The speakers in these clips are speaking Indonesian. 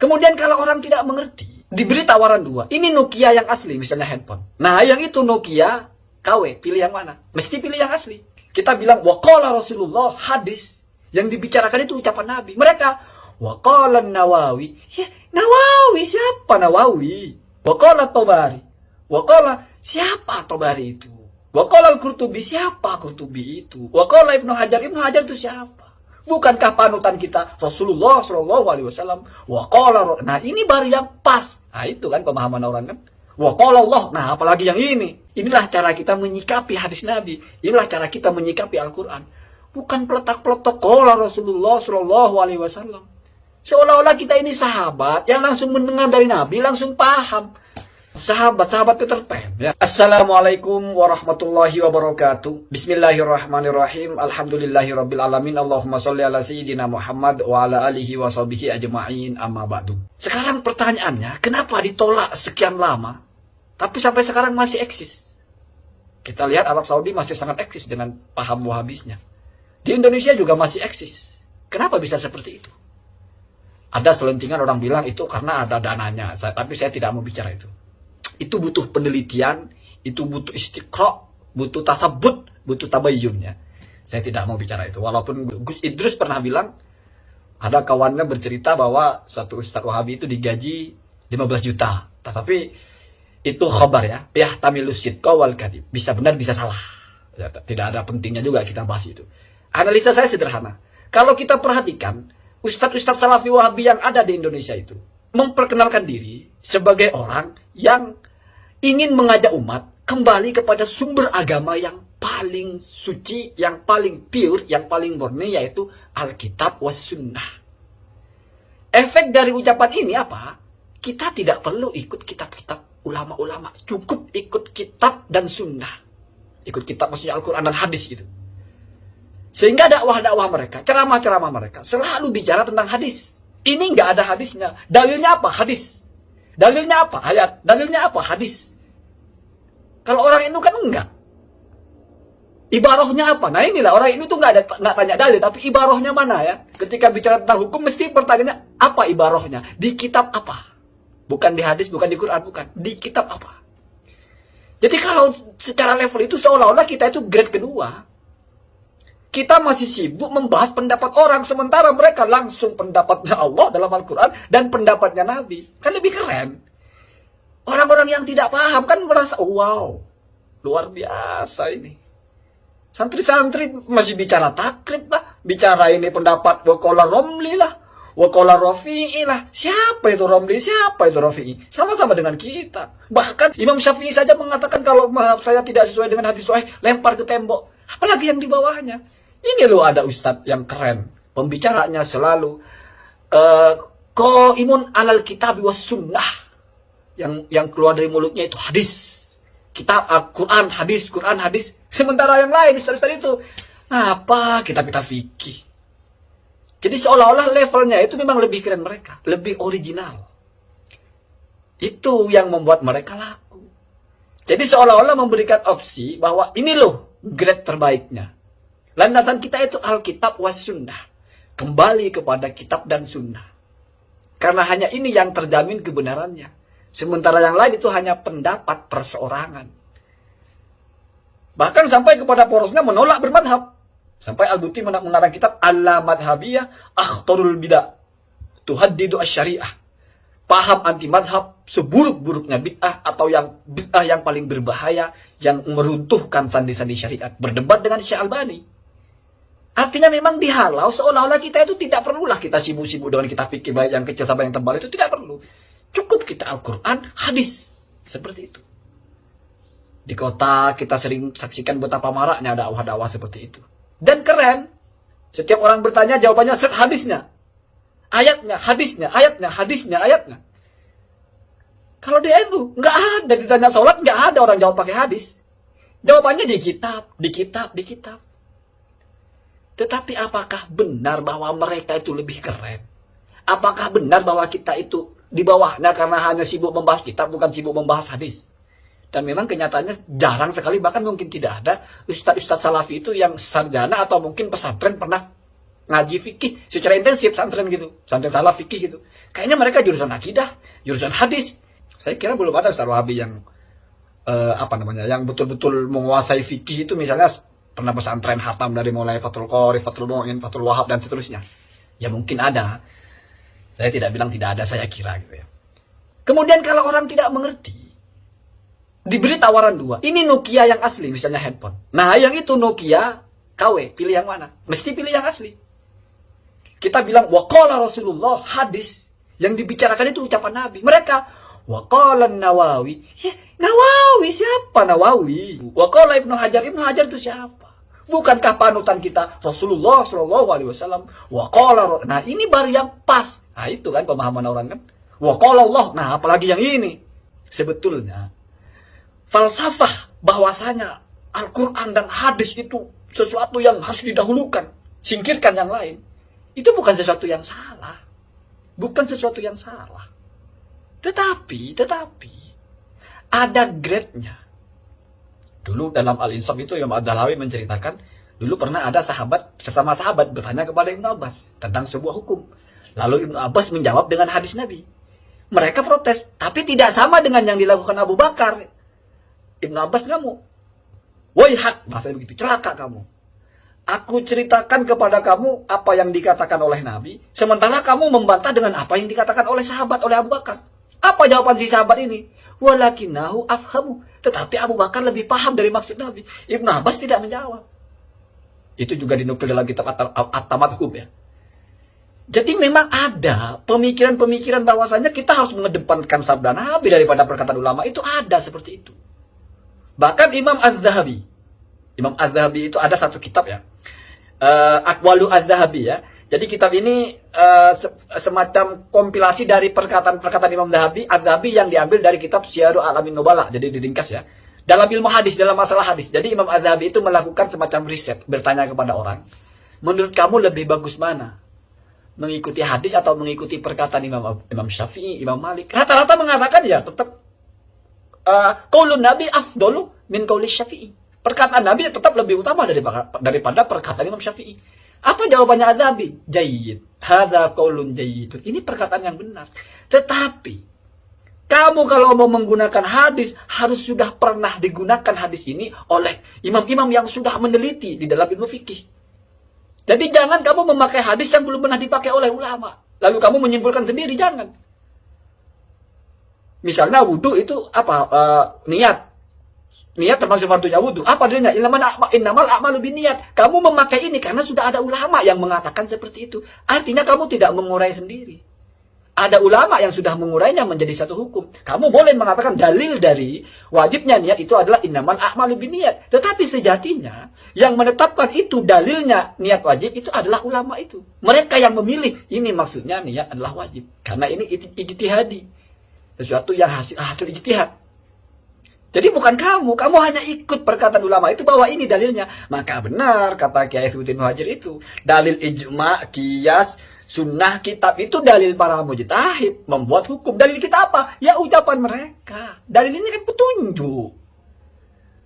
Kemudian kalau orang tidak mengerti, diberi tawaran dua. Ini Nokia yang asli, misalnya handphone. Nah, yang itu Nokia KW, pilih yang mana? Mesti pilih yang asli. Kita bilang, waqala Rasulullah, hadis. Yang dibicarakan itu ucapan Nabi. Mereka, waqala Nawawi. Ya, Nawawi, siapa Nawawi? Waqala Tobari. Waqala, siapa Tobari itu? Waqala Al-Qurtubi, siapa Qurtubi itu? Waqala Ibnu Hajar itu siapa? Bukankah panutan kita Rasulullah SAW? Waqala, nah ini baru yang pas. Nah itu kan pemahaman orang kan. Waqala Allah, nah apalagi yang ini. Inilah cara kita menyikapi hadis Nabi. Inilah cara kita menyikapi Al-Quran. Bukan peletak-peletok qala Rasulullah SAW. Seolah-olah kita ini sahabat yang langsung mendengar dari Nabi, langsung paham. Sahabat-sahabat Peter Pan ya. Assalamualaikum warahmatullahi wabarakatuh. Bismillahirrahmanirrahim. Alhamdulillahirabbil alamin. Allahumma sholli ala sayyidina Muhammad wa ala alihi wa sahbihi ajma'in, amma ba'du. Sekarang pertanyaannya, kenapa ditolak sekian lama tapi sampai sekarang masih eksis? Kita lihat Arab Saudi masih sangat eksis dengan paham wahabisnya. Di Indonesia juga masih eksis. Kenapa bisa seperti itu? Ada selentingan orang bilang itu karena ada dananya, tapi saya tidak mau bicara itu. Itu butuh penelitian, itu butuh istiqra', butuh tasabut, butuh tabayyunnya. Saya tidak mau bicara itu. Walaupun Gus Idrus pernah bilang, ada kawannya bercerita bahwa satu ustadz Wahabi itu digaji 15 juta. Tetapi itu khabar ya, yahtamilus sidqa wal kadhib. Bisa benar, bisa salah. Ya, tidak ada pentingnya juga kita bahas itu. Analisa saya sederhana. Kalau kita perhatikan, ustadz-ustadz Salafi Wahabi yang ada di Indonesia itu memperkenalkan diri sebagai orang yang ingin mengajak umat kembali kepada sumber agama yang paling suci, yang paling pure, yang paling murni, yaitu Alkitab was Sunnah. Efek dari ucapan ini apa? Kita tidak perlu ikut kitab-kitab ulama-ulama, cukup ikut kitab dan sunnah. Ikut kitab maksudnya Al-Quran dan hadis gitu. Sehingga dakwah-dakwah mereka, ceramah-ceramah mereka selalu bicara tentang hadis. Ini nggak ada hadisnya. Dalilnya apa? Hadis. Dalilnya apa? Ayat. Dalilnya apa? Hadis. Kalau orang itu kan enggak. Ibarahnya apa? Nah inilah orang ini tuh nggak tanya dalil, tapi ibarahnya mana ya? Ketika bicara tentang hukum mesti pertanyaannya apa ibarahnya? Di kitab apa? Bukan di hadis, bukan di Quran, bukan. Di kitab apa? Jadi kalau secara level itu seolah-olah kita itu grade kedua. Kita masih sibuk membahas pendapat orang, sementara mereka langsung pendapatnya Allah dalam Al-Quran dan pendapatnya Nabi. Kan lebih keren. Orang-orang yang tidak paham kan merasa, wow, luar biasa ini. Santri-santri masih bicara takrib lah, bicara ini pendapat waqala Romli lah, waqala Rafi'i lah. Siapa itu Romli, siapa itu Rafi'i? Sama-sama dengan kita. Bahkan Imam Syafi'i saja mengatakan kalau saya tidak sesuai dengan hadis sahih, lempar ke tembok. Apalagi yang di bawahnya. Ini loh ada ustadz yang keren. Pembicaranya selalu qaimun alal kitab was sunnah. Yang keluar dari mulutnya itu hadis. Kitab Al-Quran, hadis, Quran, hadis. Sementara yang lain ustadz-ustadz itu apa? Kitab-kitab fikih. Jadi seolah-olah levelnya itu memang lebih keren mereka. Lebih original. Itu yang membuat mereka laku. Jadi seolah-olah memberikan opsi bahwa ini loh grade terbaiknya. Landasan kita itu Alkitab was Sunnah. Kembali kepada kitab dan sunnah. Karena hanya ini yang terjamin kebenarannya. Sementara yang lain itu hanya pendapat perseorangan. Bahkan sampai kepada porosnya menolak bermadhab. Sampai Al-Buti mengarang kitab Al-Madhabiyah Akhtarul Bid'ah Tuhaddidu Asy-Syariah. Paham anti madhab seburuk-buruknya bid'ah atau yang bid'ah yang paling berbahaya yang meruntuhkan sandi-sandi syariat. Berdebat dengan Syekh Albani. Artinya memang dihalau seolah-olah kita itu tidak perlulah kita sibuk-sibuk dengan kitab fikih baik yang kecil sampai yang tebal itu tidak perlu. Cukup kita Al-Quran, hadis. Seperti itu. Di kota kita sering saksikan betapa maraknya dakwah-dakwah seperti itu. Dan keren. Setiap orang bertanya jawabannya hadisnya. Ayatnya, hadisnya, ayatnya, hadisnya, ayatnya. Kalau di NU, nggak ada. Ditanya sholat, nggak ada orang jawab pakai hadis. Jawabannya di kitab, di kitab, di kitab. Tetapi apakah benar bahwa mereka itu lebih keren? Apakah benar bahwa kita itu di bawahnya karena hanya sibuk membahas kitab, bukan sibuk membahas hadis? Dan memang kenyataannya jarang sekali, bahkan mungkin tidak ada ustadz-ustadz salafi itu yang sarjana atau mungkin pesantren pernah ngaji fikih secara intensif, pesantren gitu, pesantren salaf fikih gitu. Kayaknya mereka jurusan akidah, jurusan hadis. Saya kira belum ada Ustaz Wahabi yang yang betul-betul menguasai fikih itu, misalnya pernah pesantren hatam dari mulai Fathul Qorif, Fathul Mu'in, Fathul Wahab dan seterusnya. Ya mungkin ada. Saya tidak bilang tidak ada, saya kira gitu ya. Kemudian kalau orang tidak mengerti, diberi tawaran dua. Ini Nokia yang asli, misalnya handphone. Nah, yang itu Nokia KW, pilih yang mana? Mesti pilih yang asli. Kita bilang waqala Rasulullah, hadis yang dibicarakan itu ucapan Nabi. Mereka waqala Nawawi. Ya, Nawawi siapa Nawawi? Waqala Ibnu Hajar. Ibnu Hajar itu siapa? Bukankah panutan kita Rasulullah Shallallahu Alaihi Wasallam? Waqala. Nah, ini baru yang pas. Nah, itu kan pemahaman orang kan. Waqala Allah. Nah, apalagi yang ini? Sebetulnya falsafah bahwasanya Al-Quran dan hadis itu sesuatu yang harus didahulukan, singkirkan yang lain. Itu bukan sesuatu yang salah. Bukan sesuatu yang salah. Tetapi ada grade-nya. Dulu dalam Al-Insaf itu Imam Ad-Dahlawi menceritakan, dulu pernah ada sesama sahabat bertanya kepada Ibnu Abbas tentang sebuah hukum. Lalu Ibnu Abbas menjawab dengan hadis Nabi. Mereka protes, tapi tidak sama dengan yang dilakukan Abu Bakar. Ibnu Abbas ngamuk. Waihak, bahasa begitu, celaka kamu. Aku ceritakan kepada kamu apa yang dikatakan oleh Nabi, sementara kamu membantah dengan apa yang dikatakan oleh sahabat, oleh Abu Bakar. Apa jawaban si sahabat ini? Walakinahu afhamu. Tetapi Abu Bakar lebih paham dari maksud Nabi. Ibnu Abbas tidak menjawab. Itu juga dinukil dalam kitab At-Tamat Hub ya. Jadi memang ada pemikiran-pemikiran bahwasanya kita harus mengedepankan sabda Nabi daripada perkataan ulama. Itu ada seperti itu. Bahkan Imam Az-Zahabi itu ada satu kitab ya, Aqwalu Az-Zahabi ya. Jadi kitab ini semacam kompilasi dari perkataan-perkataan Imam Az-Zahabi yang diambil dari kitab Syiarul Alamin Nubala. Jadi diringkas ya. Dalam ilmu hadis, dalam masalah hadis. Jadi Imam Az-Zahabi itu melakukan semacam riset, bertanya kepada orang, menurut kamu lebih bagus mana? Mengikuti hadis atau mengikuti perkataan Imam Syafi'i, Imam Malik? Rata-rata mengatakan ya tetap qaulun Nabi afdalu min qauli Syafi'i. Perkataan Nabi tetap lebih utama daripada perkataan Imam Syafi'i. Apa jawabannya Az-Zahabi? Jayyid. Hadza qaulun jayyid. Ini perkataan yang benar. Tetapi kamu kalau mau menggunakan hadis harus sudah pernah digunakan hadis ini oleh imam-imam yang sudah meneliti di dalam ilmu fikih. Jadi jangan kamu memakai hadis yang belum pernah dipakai oleh ulama. Lalu kamu menyimpulkan sendiri, jangan. Misalnya wudhu itu apa? Niat. Niat termasuk fardunya wudhu. Apa adanya? Innamal a'malu binniyat. Kamu memakai ini karena sudah ada ulama yang mengatakan seperti itu. Artinya kamu tidak mengurai sendiri. Ada ulama yang sudah mengurainya menjadi satu hukum. Kamu boleh mengatakan dalil dari wajibnya niat itu adalah innamal a'malu binniyat. Tetapi sejatinya yang menetapkan itu dalilnya niat wajib itu adalah ulama itu. Mereka yang memilih ini maksudnya niat adalah wajib. Karena ini ijtihadi. Sesuatu yang hasil ijtihad. Jadi bukan kamu hanya ikut perkataan ulama itu bahwa ini dalilnya. Maka benar kata Kiai Firuddin Muhajir itu, dalil ijma, qiyas, sunnah, kitab itu dalil para mujtahid membuat hukum. Dalil kita apa? Ya ucapan mereka. Dalil ini kan petunjuk.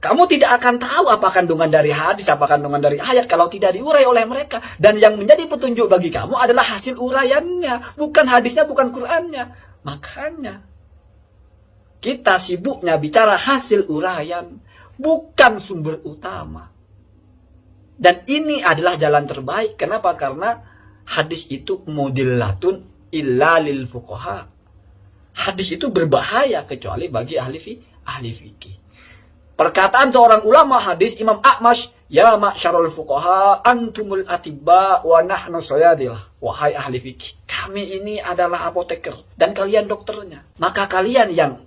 Kamu tidak akan tahu apa kandungan dari hadis, apa kandungan dari ayat kalau tidak diurai oleh mereka. Dan yang menjadi petunjuk bagi kamu adalah hasil uraiannya, bukan hadisnya, bukan Qur'annya. Makanya kita sibuknya bicara hasil uraian, bukan sumber utama. Dan ini adalah jalan terbaik. Kenapa? Karena hadis itu mudillatun illa lil fuqaha. Hadis itu berbahaya kecuali bagi ahli fikih. Perkataan seorang ulama hadis Imam A'mash, ya ma'syarul fuqaha antumul atibba wa nahnu sayadilah. Wahai ahli fikih, kami ini adalah apoteker dan kalian dokternya. Maka kalian yang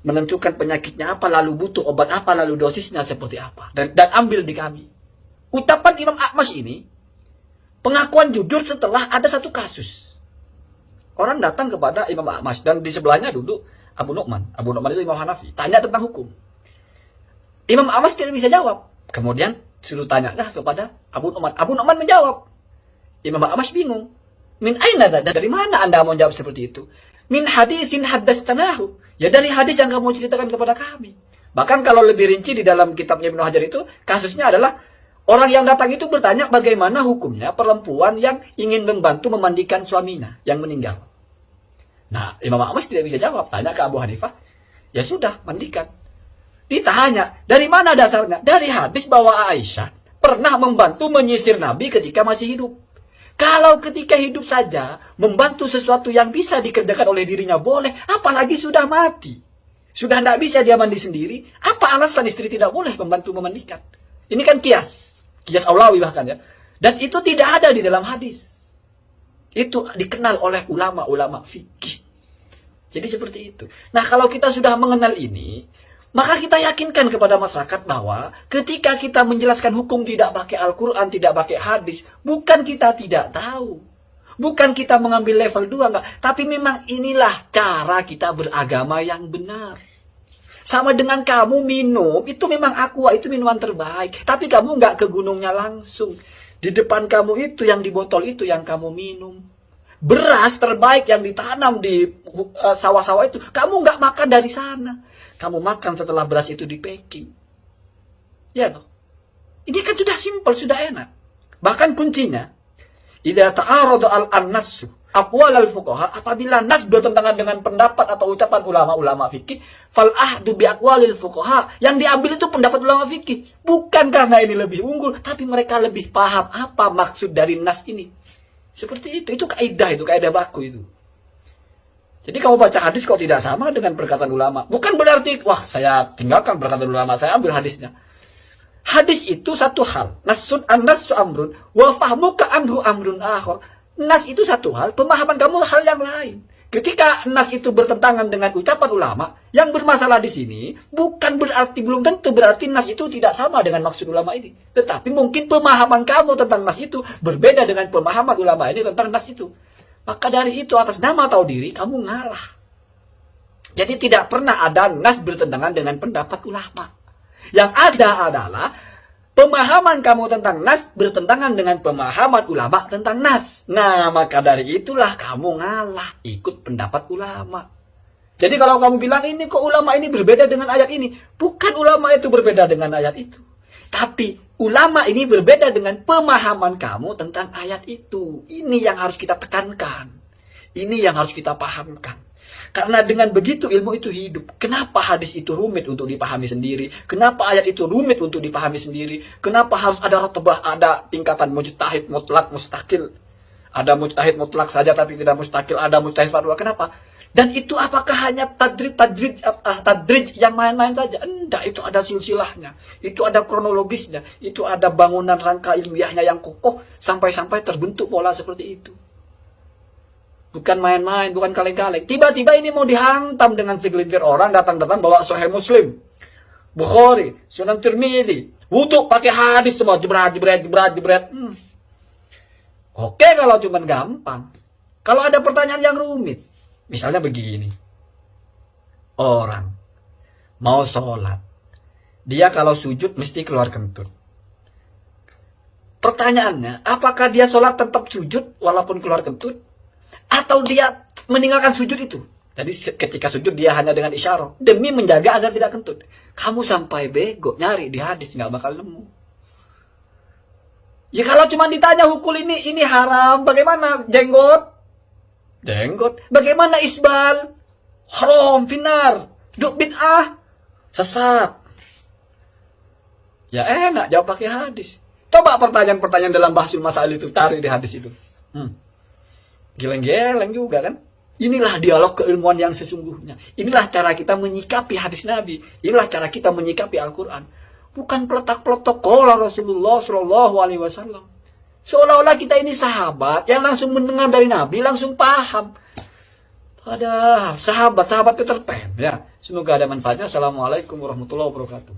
menentukan penyakitnya apa, lalu butuh obat apa, lalu dosisnya seperti apa, dan ambil di kami. Ucapan Imam A'mash ini pengakuan jujur setelah ada satu kasus. Orang datang kepada Imam A'mash dan di sebelahnya duduk Abu Nu'man. Abu Nu'man itu Imam Hanafi. Tanya tentang hukum. Imam A'mash tidak bisa jawab. Kemudian suruh tanya kepada Abu Nu'man. Abu Nu'man menjawab. Imam A'mash bingung. Min aina, dari mana Anda mau jawab seperti itu? Min hadisin haddastanahu. Ya dari hadis yang kamu ceritakan kepada kami. Bahkan kalau lebih rinci di dalam kitabnya Ibnu Hajar itu, kasusnya adalah orang yang datang itu bertanya bagaimana hukumnya perempuan yang ingin membantu memandikan suaminya yang meninggal. Nah, Imam Ahmad tidak bisa jawab. Tanya ke Abu Hanifah. Ya sudah, mandikan. Ditanya, dari mana dasarnya? Dari hadis bahwa Aisyah pernah membantu menyisir Nabi ketika masih hidup. Kalau ketika hidup saja membantu sesuatu yang bisa dikerjakan oleh dirinya boleh, apalagi sudah mati. Sudah tidak bisa dia mandi sendiri, apa alasan istri tidak boleh membantu memandikan? Ini kan kias aulawi bahkan ya. Dan itu tidak ada di dalam hadis. Itu dikenal oleh ulama-ulama fikih. Jadi seperti itu. Nah, kalau kita sudah mengenal ini, maka kita yakinkan kepada masyarakat bahwa ketika kita menjelaskan hukum tidak pakai Al-Quran, tidak pakai hadis, bukan kita tidak tahu. Bukan kita mengambil level 2, enggak. Tapi memang inilah cara kita beragama yang benar. Sama dengan kamu minum, itu memang aqua, itu minuman terbaik. Tapi kamu enggak ke gunungnya langsung. Di depan kamu itu, yang di botol itu yang kamu minum. Beras terbaik yang ditanam di sawah-sawah itu, kamu enggak makan dari sana. Kamu makan setelah beras itu di packing. Ya toh. Ini kan sudah simpel, sudah enak. Bahkan kuncinya, idza ta'arada al-nassu aqwal al-fuqaha, apabila nas bertentangan dengan pendapat atau ucapan ulama-ulama fikih, fal ahdu bi aqwalil fuqaha, yang diambil itu pendapat ulama fikih, bukan karena ini lebih unggul, tapi mereka lebih paham apa maksud dari nas ini. Seperti itu kaidah baku itu. Jadi kamu baca hadis kok tidak sama dengan perkataan ulama, bukan berarti wah saya tinggalkan perkataan ulama, saya ambil hadisnya. Hadis itu satu hal. Nasun an-nassu amrun wa fahmuka anhu amrun akhar. Nas itu satu hal, pemahaman kamu hal yang lain. Ketika nas itu bertentangan dengan ucapan ulama, yang bermasalah di sini bukan berarti, belum tentu berarti nas itu tidak sama dengan maksud ulama ini. Tetapi mungkin pemahaman kamu tentang nas itu berbeda dengan pemahaman ulama ini tentang nas itu. Maka dari itu atas nama tahu diri kamu ngalah. Jadi tidak pernah ada nas bertentangan dengan pendapat ulama. Yang ada adalah pemahaman kamu tentang nas bertentangan dengan pemahaman ulama tentang nas. Nah, maka dari itulah kamu ngalah, ikut pendapat ulama. Jadi kalau kamu bilang ini kok ulama ini berbeda dengan ayat ini, bukan ulama itu berbeda dengan ayat itu. Tapi ulama ini berbeda dengan pemahaman kamu tentang ayat itu. Ini yang harus kita tekankan. Ini yang harus kita pahamkan. Karena dengan begitu ilmu itu hidup. Kenapa hadis itu rumit untuk dipahami sendiri? Kenapa ayat itu rumit untuk dipahami sendiri? Kenapa harus ada rotbah, ada tingkatan mujtahid mutlak, mustakil? Ada mujtahid mutlak saja tapi tidak mustakil, ada mujtahid fatwa. Kenapa? Dan itu apakah hanya tadrij yang main-main saja? Enggak, itu ada silsilahnya. Itu ada kronologisnya. Itu ada bangunan rangka ilmiahnya yang kokoh sampai-sampai terbentuk pola seperti itu. Bukan main-main, bukan kaleng-kaleng. Tiba-tiba ini mau dihantam dengan segelintir orang datang-datang bawa Sahih Muslim, Bukhari, Sunan Tirmidzi, wudu pakai hadis semua, jebret. Oke kalau cuman gampang. Kalau ada pertanyaan yang rumit, misalnya begini. Orang mau sholat, dia kalau sujud mesti keluar kentut. Pertanyaannya, apakah dia sholat tetap sujud walaupun keluar kentut? Atau dia meninggalkan sujud itu? Jadi ketika sujud dia hanya dengan isyarat demi menjaga agar tidak kentut. Kamu sampai bego nyari di hadis nggak bakal nemu. Ya kalau cuma ditanya hukum ini haram, bagaimana jenggot? Bagaimana isbal? Haram, finar, duk bid'ah, sesat. Ya enak jawab pakai hadis. Coba pertanyaan-pertanyaan dalam bahsul masail itu tarik di hadis itu. Geleng-geleng juga kan. Inilah dialog keilmuan yang sesungguhnya. Inilah cara kita menyikapi hadis Nabi. Inilah cara kita menyikapi Al-Quran. Bukan peletak-peletok qala Rasulullah SAW. Seolah-olah kita ini sahabat yang langsung mendengar dari Nabi, langsung paham. Padahal sahabat Peter Pan. Ya, semoga ada manfaatnya. Assalamualaikum warahmatullahi wabarakatuh.